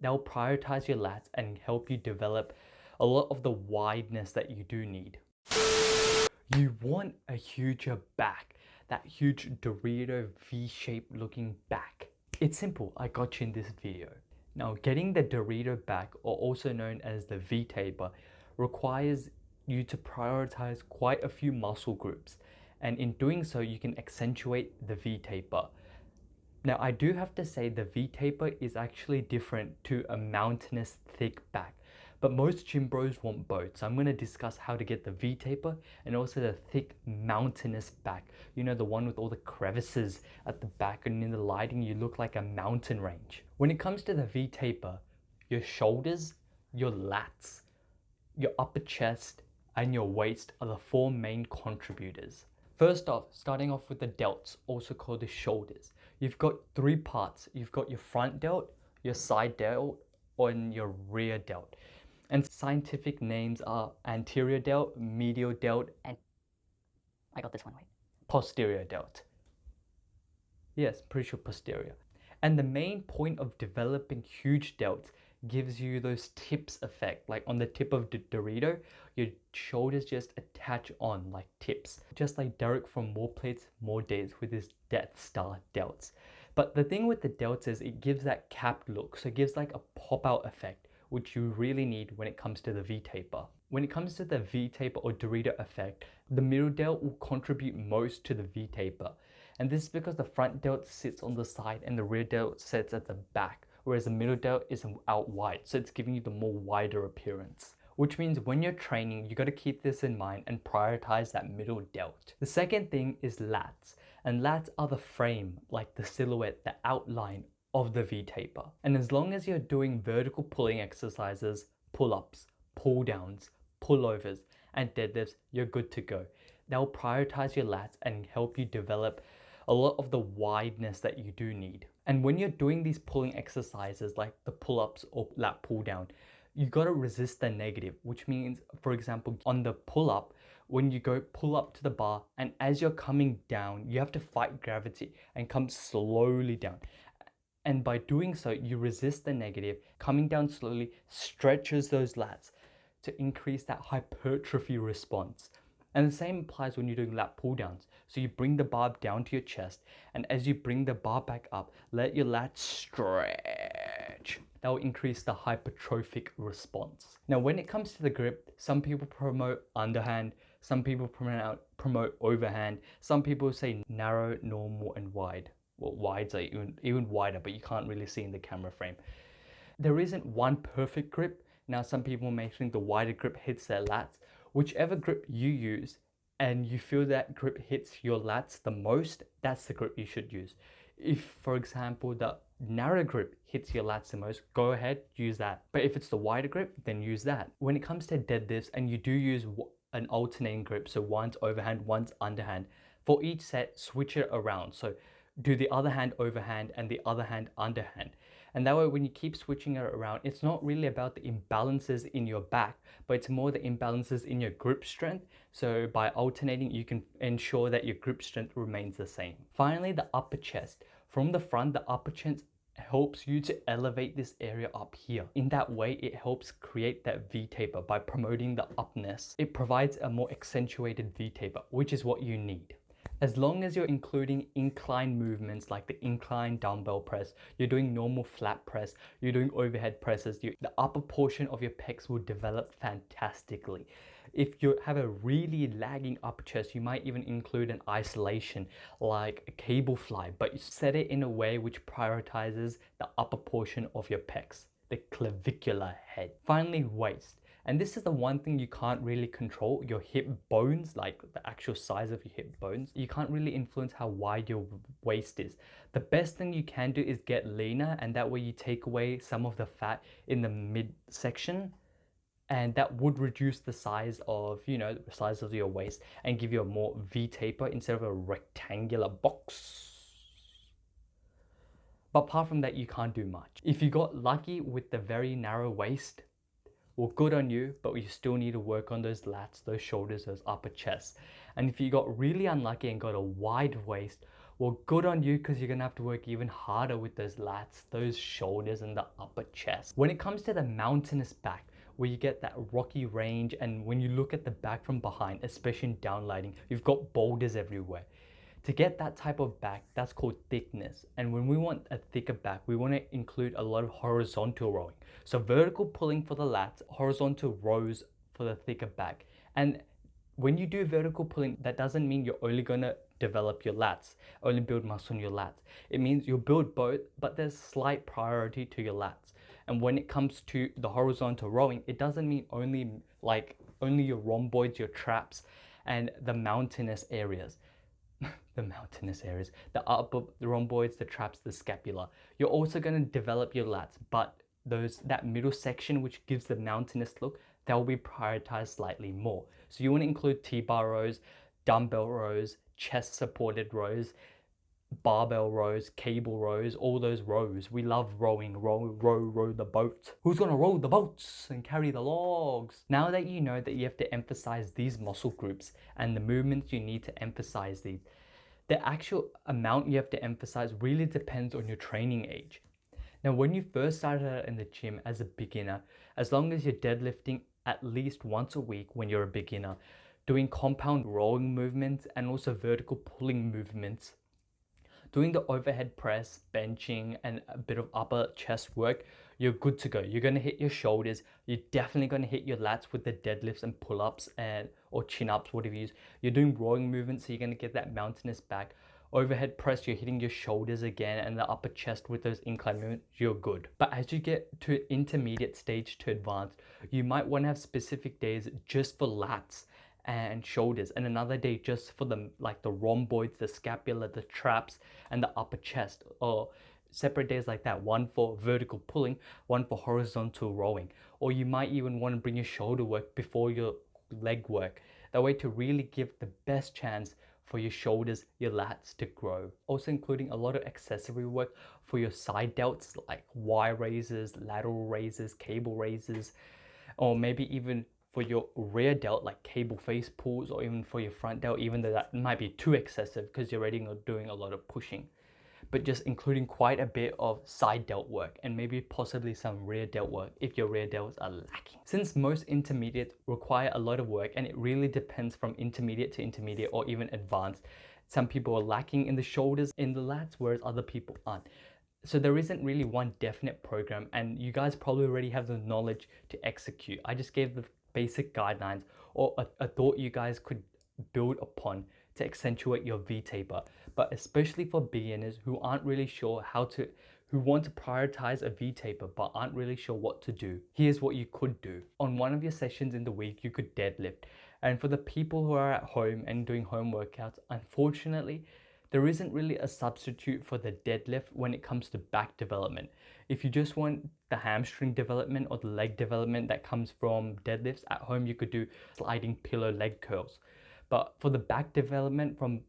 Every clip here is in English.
They'll prioritize your lats and help you develop a lot of the wideness that you do need. You want a huger back, that huge Dorito V-shaped looking back. It's simple, I got you in this video. Now, getting the Dorito back, or also known as the V-taper, requires you to prioritize quite a few muscle groups, and in doing so you can accentuate the V-taper. Now, I do have to say the V-taper is actually different to a mountainous thick back, but most gym bros want both. So I'm going to discuss how to get the V-taper and also the thick mountainous back. You know, the one with all the crevices at the back, and in the lighting you look like a mountain range. When it comes to the V-taper, your shoulders, your lats, your upper chest, and your waist are the four main contributors. First off, starting off with the delts, also called the shoulders. You've got three parts. You've got your front delt, your side delt, and your rear delt. And scientific names are anterior delt, medial delt, and I got this one right. Posterior delt. Yes, pretty sure posterior. And the main point of developing huge delts gives you those tips effect. Like on the tip of the Dorito, your shoulders just attach on like tips. Just like Derek from More Plates, More Days with his Death Star delts. But the thing with the delts is it gives that capped look. So it gives like a pop out effect, which you really need when it comes to the V-taper. When it comes to the V-taper or Dorito effect, the middle delt will contribute most to the V-taper. And this is because the front delt sits on the side and the rear delt sits at the back, whereas the middle delt is out wide, so it's giving you the more wider appearance. Which means when you're training, you got to keep this in mind and prioritize that middle delt. The second thing is lats, and lats are the frame, like the silhouette, the outline of the V-taper. And as long as you're doing vertical pulling exercises, pull-ups, pull-downs, pullovers, and deadlifts, you're good to go. They'll prioritize your lats and help you develop a lot of the wideness that you do need. And when you're doing these pulling exercises like the pull-ups or lat pull-down, you gotta resist the negative, which means, for example, on the pull-up, when you go pull up to the bar and as you're coming down, you have to fight gravity and come slowly down. And by doing so, you resist the negative. Coming down slowly stretches those lats to increase that hypertrophy response. And the same applies when you're doing lat pull downs. So you bring the bar down to your chest, and as you bring the bar back up, let your lats stretch. That will increase the hypertrophic response. Now, when it comes to the grip, some people promote underhand, some people promote overhand, some people say narrow, normal, and wide. Well, wides are even wider, but you can't really see in the camera frame. There isn't one perfect grip. Now, some people may think the wider grip hits their lats. Whichever grip you use and you feel that grip hits your lats the most, that's the grip you should use. If, for example, the narrow grip hits your lats the most, go ahead, use that. But if it's the wider grip, then use that. When it comes to deadlifts and you do use an alternating grip, so one's overhand, one's underhand, for each set, switch it around. So do the other hand overhand and the other hand underhand. And that way, when you keep switching it around, it's not really about the imbalances in your back, but it's more the imbalances in your grip strength. So by alternating, you can ensure that your grip strength remains the same. Finally, the upper chest. From the front, the upper chest helps you to elevate this area up here. In that way, it helps create that V-taper by promoting the upness. It provides a more accentuated V-taper, which is what you need. As long as you're including incline movements like the incline dumbbell press, you're doing normal flat press, you're doing overhead presses, the upper portion of your pecs will develop fantastically. If you have a really lagging upper chest, you might even include an isolation like a cable fly, but you set it in a way which prioritizes the upper portion of your pecs, the clavicular head. Finally, waist. And this is the one thing you can't really control, your hip bones, like the actual size of your hip bones. You can't really influence how wide your waist is. The best thing you can do is get leaner, and that way you take away some of the fat in the midsection, and that would reduce the size of, the size of your waist and give you a more V-taper instead of a rectangular box. But apart from that, you can't do much. If you got lucky with the very narrow waist, well, good on you, but you still need to work on those lats, those shoulders, those upper chests. And if you got really unlucky and got a wide waist, Well, good on you, because you're gonna have to work even harder with those lats, those shoulders, and the upper chest. When it comes to the mountainous back, where you get that rocky range, and when you look at the back from behind, especially in downlighting, you've got boulders everywhere. To get that type of back, that's called thickness. And when we want a thicker back, we want to include a lot of horizontal rowing. So vertical pulling for the lats, horizontal rows for the thicker back. And when you do vertical pulling, that doesn't mean you're only going to develop your lats, only build muscle in your lats. It means you'll build both, but there's slight priority to your lats. And when it comes to the horizontal rowing, it doesn't mean only your rhomboids, your traps, and the mountainous areas. The upper the rhomboids, the traps, the scapula. You're also going to develop your lats, but that middle section which gives the mountainous look, that will be prioritized slightly more. So you want to include T-bar rows, dumbbell rows, chest supported rows, barbell rows, cable rows, all those rows. We love rowing. Row the boat. Who's gonna row the boats and carry the logs? Now that you know that you have to emphasize these muscle groups and the movements you need to emphasize these, the actual amount you have to emphasize really depends on your training age. Now, when you first started out in the gym as a beginner, as long as you're deadlifting at least once a week when you're a beginner, doing compound rowing movements and also vertical pulling movements, doing the overhead press, benching, and a bit of upper chest work, you're good to go. You're going to hit your shoulders. You're definitely going to hit your lats with the deadlifts and pull-ups or chin-ups, whatever you use. You're doing rowing movements, so you're going to get that mountainous back. Overhead press, you're hitting your shoulders again, and the upper chest with those incline movements, you're good. But as you get to intermediate stage to advanced, you might want to have specific days just for lats and shoulders, and another day just for the rhomboids, the scapula, the traps, and the upper chest, or separate days like that, one for vertical pulling, one for horizontal rowing. Or you might even want to bring your shoulder work before your leg work, that way to really give the best chance for your shoulders, your lats to grow. Also including a lot of accessory work for your side delts, like Y raises, lateral raises, cable raises, or maybe even for your rear delt, like cable face pulls, or even for your front delt, even though that might be too excessive because you're already doing a lot of pushing. But just including quite a bit of side delt work and maybe possibly some rear delt work if your rear delts are lacking. Since most intermediates require a lot of work, and it really depends from intermediate to intermediate or even advanced, some people are lacking in the shoulders, in the lats, whereas other people aren't. So there isn't really one definite program, and you guys probably already have the knowledge to execute. I just gave the basic guidelines, or a thought you guys could build upon to accentuate your V-taper. But especially for beginners who aren't really sure who want to prioritize a V-taper but aren't really sure what to do, here's what you could do. On one of your sessions in the week, you could deadlift. And for the people who are at home and doing home workouts, unfortunately, there isn't really a substitute for the deadlift when it comes to back development. If you just want the hamstring development or the leg development that comes from deadlifts, at home you could do sliding pillow leg curls. But for the back development from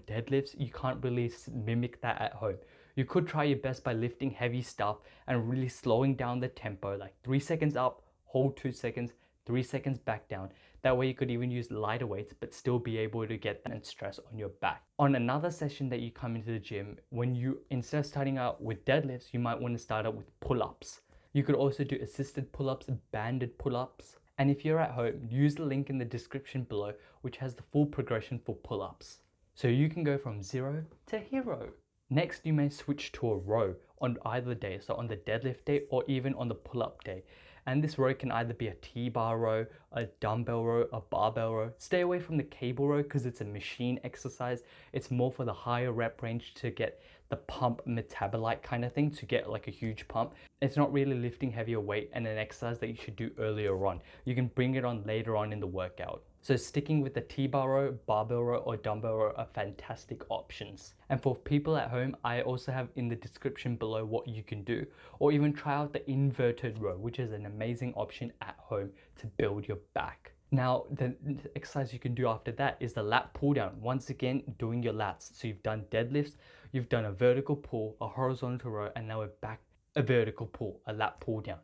deadlifts, you can't really mimic that at home. You could try your best by lifting heavy stuff and really slowing down the tempo, like 3 seconds up, hold 2 seconds, 3 seconds back down. That way you could even use lighter weights but still be able to get that stress on your back. On another session that you come into the gym, when you, instead of starting out with deadlifts, you might want to start out with pull-ups. You could also do assisted pull-ups, banded pull-ups. And if you're at home, use the link in the description below, which has the full progression for pull-ups. So you can go from 0 to hero. Next, you may switch to a row on either day, so on the deadlift day or even on the pull-up day. And this row can either be a T-bar row, a dumbbell row, a barbell row. Stay away from the cable row because it's a machine exercise. It's more for the higher rep range to get the pump metabolite kind of thing, to get like a huge pump. It's not really lifting heavier weight and an exercise that you should do earlier on. You can bring it on later on in the workout. So sticking with the T-bar row, barbell row, or dumbbell row are fantastic options. And for people at home, I also have in the description below what you can do, or even try out the inverted row, which is an amazing option at home to build your back. Now, the exercise you can do after that is the lat pull down. Once again, doing your lats. So you've done deadlifts, you've done a vertical pull, a horizontal row, and now we're back a vertical pull, a lat pull down.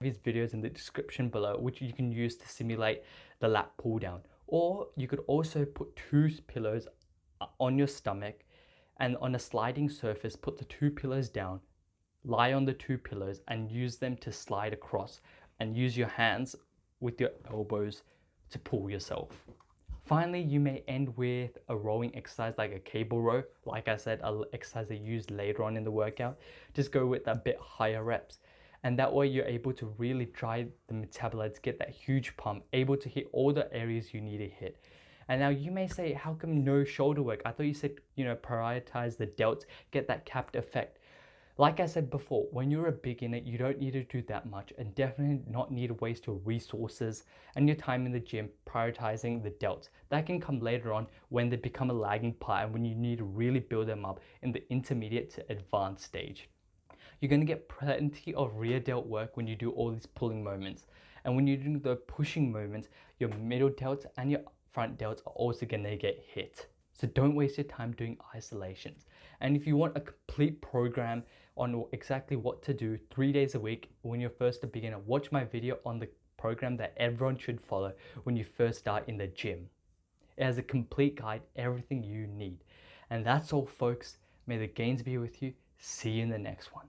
These videos in the description below, which you can use to simulate the lat pull down. Or you could also put 2 pillows on your stomach And on a sliding surface, put the 2 pillows down, lie on the 2 pillows and use them to slide across, and use your hands with your elbows to pull yourself. Finally, you may end with a rowing exercise like a cable row. Like I said, an exercise I use later on in the workout. Just go with a bit higher reps. And that way you're able to really drive the metabolites, get that huge pump, able to hit all the areas you need to hit. And now you may say, how come no shoulder work? I thought you said, prioritize the delts, get that capped effect. Like I said before, when you're a beginner, you don't need to do that much, and definitely not need to waste your resources and your time in the gym prioritizing the delts. That can come later on when they become a lagging part and when you need to really build them up in the intermediate to advanced stage. You're going to get plenty of rear delt work when you do all these pulling movements. And when you do the pushing movements, your middle delts and your front delts are also going to get hit. So don't waste your time doing isolations. And if you want a complete program on exactly what to do 3 days a week when you're first a beginner, watch my video on the program that everyone should follow when you first start in the gym. It has a complete guide, everything you need. And that's all, folks. May the gains be with you. See you in the next one.